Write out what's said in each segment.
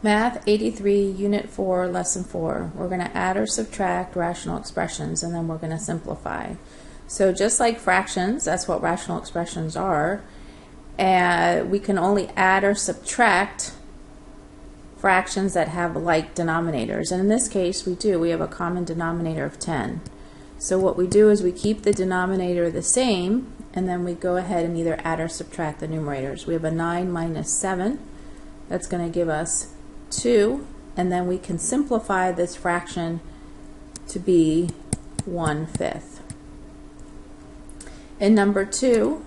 Math 83, Unit 4, Lesson 4. We're going to add or subtract rational expressions, and then we're going to simplify. So just like fractions, that's what rational expressions are, and we can only add or subtract fractions that have like denominators. And in this case, we do. We have a common denominator of 10. So what we do is we keep the denominator the same, and then we go ahead and either add or subtract the numerators. We have a 9 minus 7. That's going to give us 2, and then we can simplify this fraction to be 1/5. In number 2,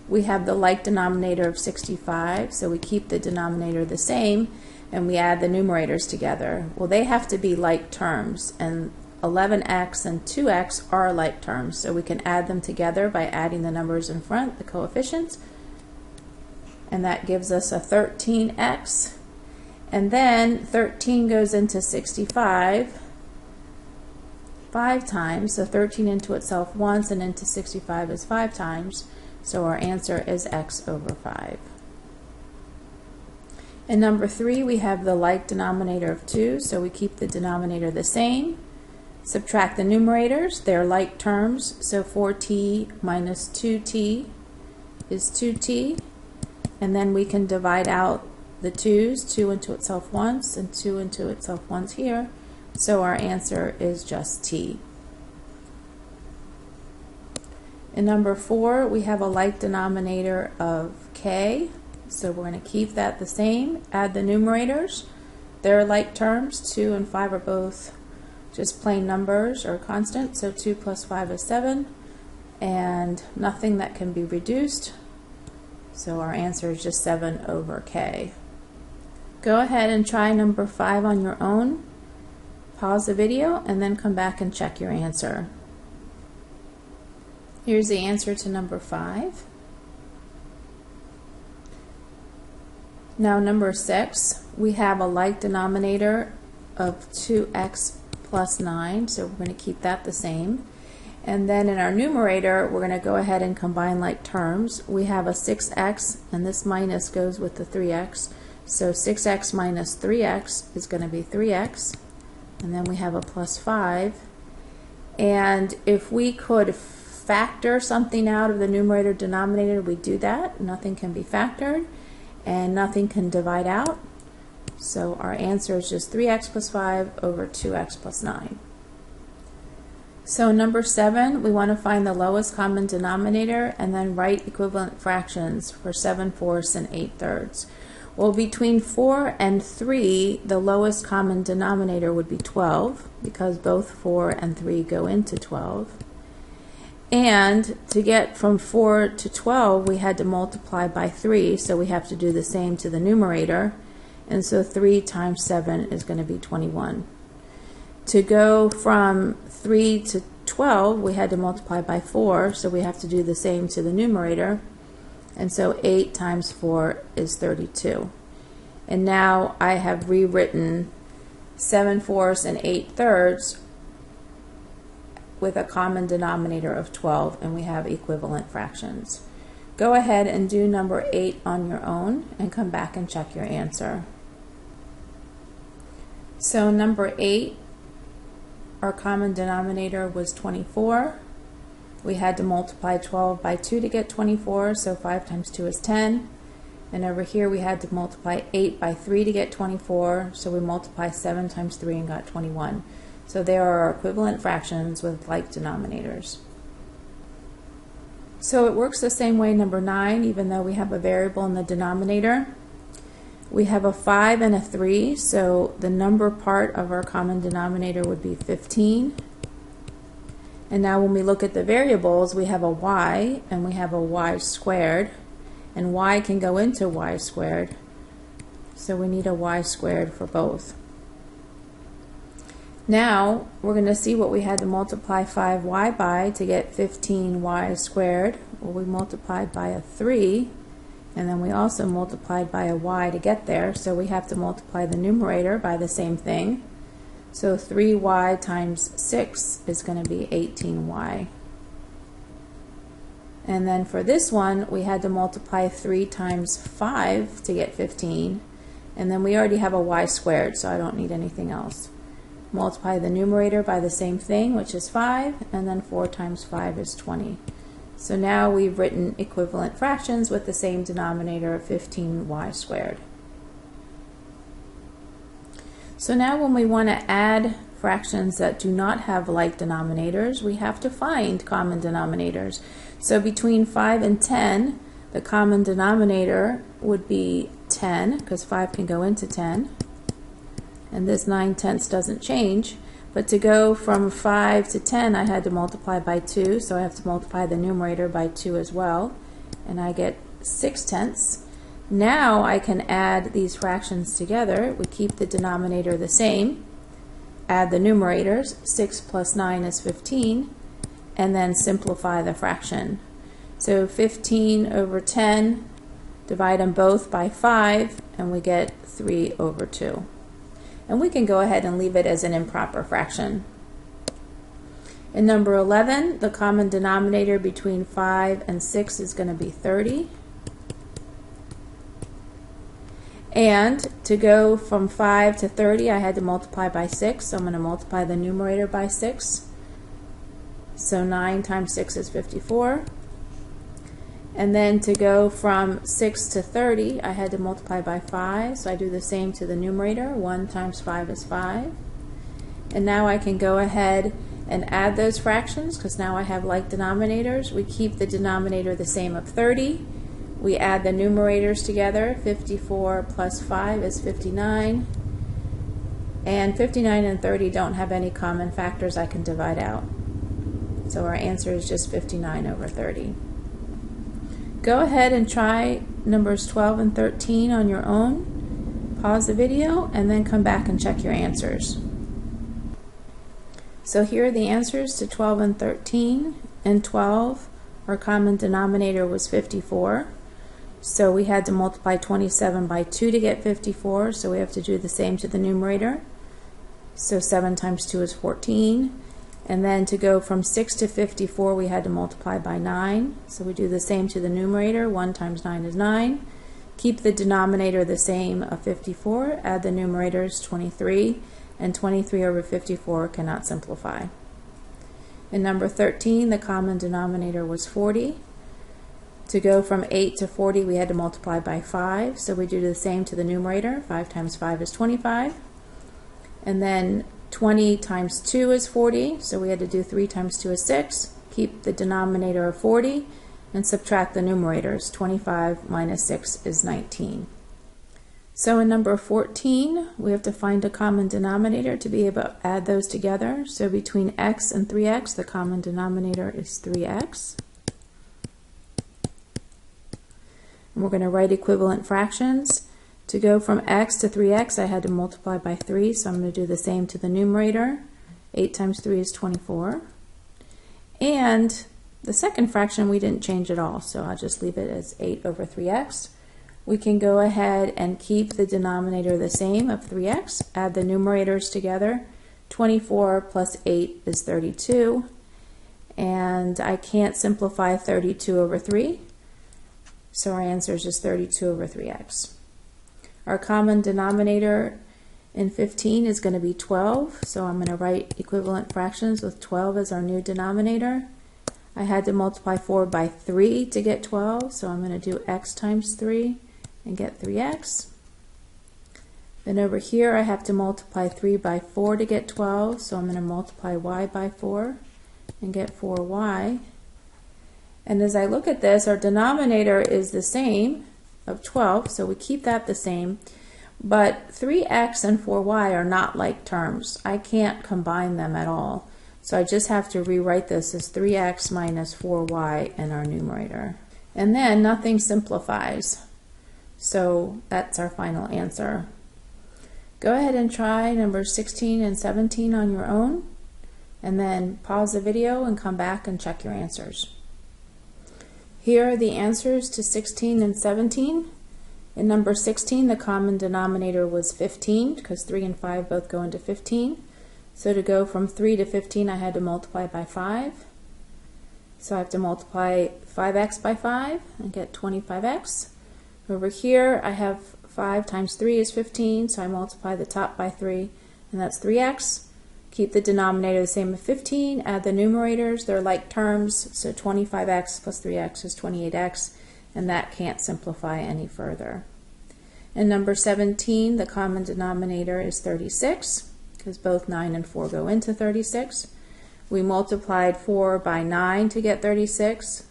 we have the like denominator of 65, so we keep the denominator the same and we add the numerators together. Well, they have to be like terms, and 11x and 2x are like terms, so we can add them together by adding the numbers in front, the coefficients, and that gives us a 13x. And then 13 goes into 65 5 times, so 13 into itself once and into 65 is 5 times, so our answer is x over 5. In number 3, we have the like denominator of 2, so we keep the denominator the same. Subtract the numerators, they're like terms, so 4t minus 2t is 2t, and then we can divide out the 2's, 2 into itself once and 2 into itself once here, so our answer is just t. In number 4, we have a like denominator of k, so we're going to keep that the same. Add the numerators, they're like terms, 2 and 5 are both just plain numbers or constant, so 2 plus 5 is 7, and nothing that can be reduced, so our answer is just 7 over k. Go ahead and try number 5 on your own. Pause the video and then come back and check your answer. Here's the answer to number 5. Now number 6, we have a like denominator of 2x plus 9, so we're going to keep that the same. And then in our numerator, we're going to go ahead and combine like terms. We have a 6x, and this minus goes with the 3x. So 6x minus 3x is going to be 3x. And then we have a plus 5. And if we could factor something out of the numerator denominator, we do that. Nothing can be factored, and nothing can divide out. So our answer is just 3x plus 5 over 2x plus 9. So number 7, we want to find the lowest common denominator and then write equivalent fractions for 7/4 and 8/3. Well, between 4 and 3, the lowest common denominator would be 12, because both 4 and 3 go into 12. And to get from 4 to 12, we had to multiply by 3, so we have to do the same to the numerator. And so 3 times 7 is going to be 21. To go from 3 to 12, we had to multiply by 4, so we have to do the same to the numerator. And so 8 times 4 is 32. And now I have rewritten 7/4 and 8/3 with a common denominator of 12, and we have equivalent fractions. Go ahead and do number 8 on your own and come back and check your answer. So number 8, our common denominator was 24. We had to multiply 12 by 2 to get 24, so 5 times 2 is 10. And over here we had to multiply 8 by 3 to get 24, so we multiplied 7 times 3 and got 21. So there are our equivalent fractions with like denominators. So it works the same way number 9, even though we have a variable in the denominator. We have a 5 and a 3, so the number part of our common denominator would be 15. And now when we look at the variables, we have a y and we have a y squared, and y can go into y squared, so we need a y squared for both. Now we're going to see what we had to multiply 5y by to get 15y squared. Well, we multiplied by a 3, and then we also multiplied by a y to get there, so we have to multiply the numerator by the same thing. So 3y times 6 is going to be 18y. And then for this one, we had to multiply 3 times 5 to get 15, And then we already have a y squared, so I don't need anything else. Multiply the numerator by the same thing, which is 5, and then 4 times 5 is 20. So now we've written equivalent fractions with the same denominator of 15y squared. So now when we want to add fractions that do not have like denominators, we have to find common denominators. So between 5 and 10, the common denominator would be 10, because 5 can go into 10. And this 9/10 doesn't change. But to go from 5 to 10, I had to multiply by 2, so I have to multiply the numerator by 2 as well. And I get 6/10. Now I can add these fractions together. We keep the denominator the same, add the numerators, 6 plus 9 is 15, and then simplify the fraction. So 15 over 10, divide them both by 5, and we get 3 over 2. And we can go ahead and leave it as an improper fraction. In number 11, the common denominator between 5 and 6 is going to be 30. And to go from 5 to 30, I had to multiply by 6, so I'm going to multiply the numerator by 6. So 9 times 6 is 54. And then to go from 6 to 30, I had to multiply by 5, so I do the same to the numerator. 1 times 5 is 5. And now I can go ahead and add those fractions, because now I have like denominators. We keep the denominator the same of 30. We add the numerators together. 54 plus 5 is 59. And 59 and 30 don't have any common factors I can divide out. So our answer is just 59 over 30. Go ahead and try numbers 12 and 13 on your own. Pause the video and then come back and check your answers. So here are the answers to 12 and 13. In 12, our common denominator was 54. So we had to multiply 27 by 2 to get 54, so we have to do the same to the numerator. So 7 times 2 is 14. And then to go from 6 to 54, we had to multiply by 9. So we do the same to the numerator. 1 times 9 is 9. Keep the denominator the same of 54. Add the numerators, 23. And 23 over 54 cannot simplify. In number 13, the common denominator was 40. To go from 8 to 40, we had to multiply by 5. So we do the same to the numerator. 5 times 5 is 25. And then 20 times 2 is 40, so we had to do 3 times 2 is 6. Keep the denominator of 40 and subtract the numerators. 25 minus 6 is 19. So in number 14, we have to find a common denominator to be able to add those together. So between x and 3x, the common denominator is 3x. And we're going to write equivalent fractions. To go from x to 3x, I had to multiply by 3, so I'm going to do the same to the numerator. 8 times 3 is 24. And the second fraction we didn't change at all, so I'll just leave it as 8 over 3x. We can go ahead and keep the denominator the same of 3x, add the numerators together. 24 plus 8 is 32. And I can't simplify 32 over 3, so our answer is just 32 over 3x. Our common denominator in 15 is going to be 12, so I'm going to write equivalent fractions with 12 as our new denominator. I had to multiply 4 by 3 to get 12, so I'm going to do x times 3 and get 3x. Then over here I have to multiply 3 by 4 to get 12, so I'm going to multiply y by 4 and get 4y. And as I look at this, our denominator is the same, of 12, so we keep that the same, but 3x and 4y are not like terms. I can't combine them at all, so I just have to rewrite this as 3x minus 4y in our numerator. And then nothing simplifies, so that's our final answer. Go ahead and try numbers 16 and 17 on your own, and then pause the video and come back and check your answers. Here are the answers to 16 and 17. In number 16, the common denominator was 15, because 3 and 5 both go into 15. So to go from 3 to 15, I had to multiply by 5. So I have to multiply 5x by 5 and get 25x. Over here, I have 5 times 3 is 15, so I multiply the top by 3, and that's 3x. Keep the denominator the same as 15, add the numerators, they're like terms, so 25x plus 3x is 28x, and that can't simplify any further. In number 17, the common denominator is 36, because both 9 and 4 go into 36. We multiplied 4 by 9 to get 36,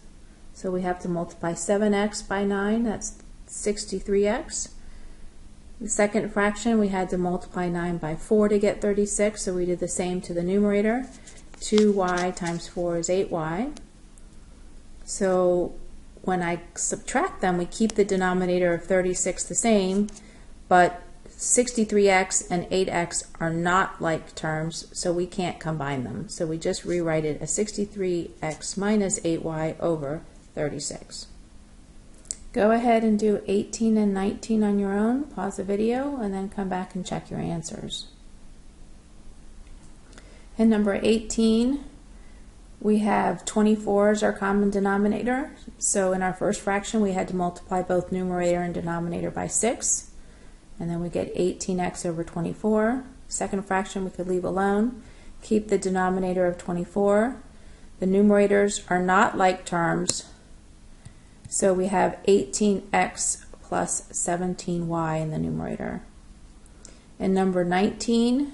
so we have to multiply 7x by 9, that's 63x. The second fraction, we had to multiply 9 by 4 to get 36, so we did the same to the numerator. 2y times 4 is 8y. So when I subtract them, we keep the denominator of 36 the same, but 63x and 8x are not like terms, so we can't combine them. So we just rewrite it as 63x minus 8y over 36. Go ahead and do 18 and 19 on your own, pause the video, and then come back and check your answers. In number 18, we have 24 as our common denominator. So in our first fraction, we had to multiply both numerator and denominator by 6, and then we get 18x over 24. Second fraction we could leave alone. Keep the denominator of 24. The numerators are not like terms, so we have 18x plus 17y in the numerator. In number 19,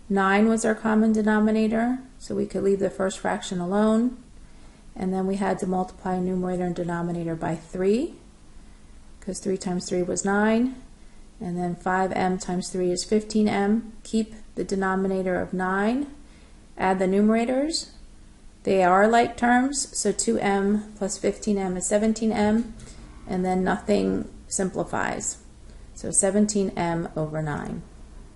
9 was our common denominator, so we could leave the first fraction alone. And then we had to multiply numerator and denominator by 3, because 3 times 3 was 9. And then 5m times 3 is 15m. Keep the denominator of 9. Add the numerators. They are like terms, so 2m plus 15m is 17m, and then nothing simplifies. So 17m over 9.